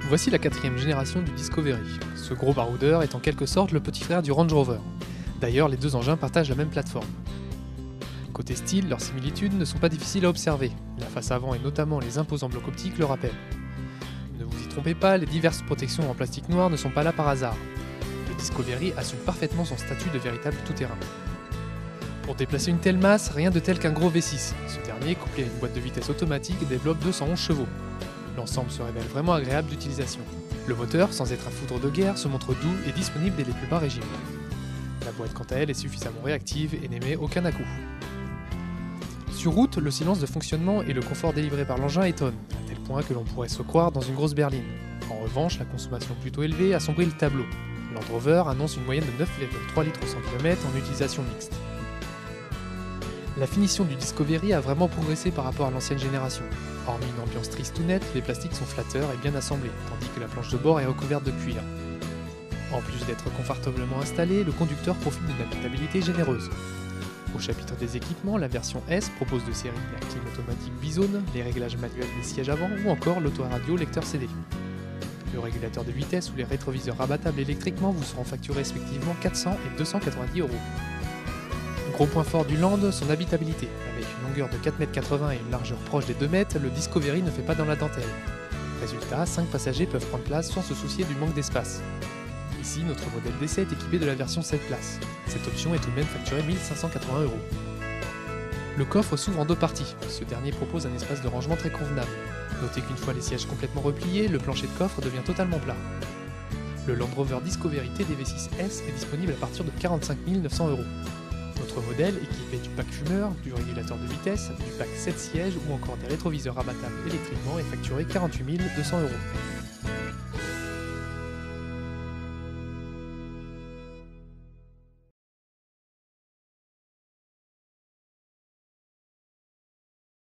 Voici la 4ème génération du Discovery. Ce gros baroudeur est en quelque sorte le petit frère du Range Rover. D'ailleurs, les deux engins partagent la même plateforme. Côté style, leurs similitudes ne sont pas difficiles à observer. La face avant et notamment les imposants blocs optiques le rappellent. Ne vous y trompez pas, les diverses protections en plastique noir ne sont pas là par hasard. Le Discovery assume parfaitement son statut de véritable tout-terrain. Pour déplacer une telle masse, rien de tel qu'un gros V6. Ce dernier, couplé à une boîte de vitesse automatique, développe 211 chevaux. L'ensemble se révèle vraiment agréable d'utilisation. Le moteur, sans être un foudre de guerre, se montre doux et disponible dès les plus bas régimes. La boîte quant à elle est suffisamment réactive et n'émet aucun à-coup. Sur route, le silence de fonctionnement et le confort délivré par l'engin étonnent, à tel point que l'on pourrait se croire dans une grosse berline. En revanche, la consommation plutôt élevée assombrit le tableau. Land Rover annonce une moyenne de 9,3 litres au 100 km en utilisation mixte. La finition du Discovery a vraiment progressé par rapport à l'ancienne génération. Hormis une ambiance triste ou nette, les plastiques sont flatteurs et bien assemblés, tandis que la planche de bord est recouverte de cuir. En plus d'être confortablement installé, le conducteur profite d'une habitabilité généreuse. Au chapitre des équipements, la version S propose de série la clim automatique bisone, les réglages manuels des sièges avant ou encore l'autoradio lecteur CD. Le régulateur de vitesse ou les rétroviseurs rabattables électriquement vous seront facturés respectivement 400 et 290 €. Gros point fort du Land, son habitabilité. Avec une longueur de 4,80 m et une largeur proche des 2 m, le Discovery ne fait pas dans la dentelle. Résultat, 5 passagers peuvent prendre place sans se soucier du manque d'espace. Ici, notre modèle d'essai est équipé de la version 7 places. Cette option est tout de même facturée 1 580 €. Le coffre s'ouvre en 2 parties. Ce dernier propose un espace de rangement très convenable. Notez qu'une fois les sièges complètement repliés, le plancher de coffre devient totalement plat. Le Land Rover Discovery TDV6S est disponible à partir de 45 900 €. Notre modèle, équipé du pack fumeur, du régulateur de vitesse, du pack 7 sièges ou encore des rétroviseurs rabattables électriquement, est facturé 48 200 €.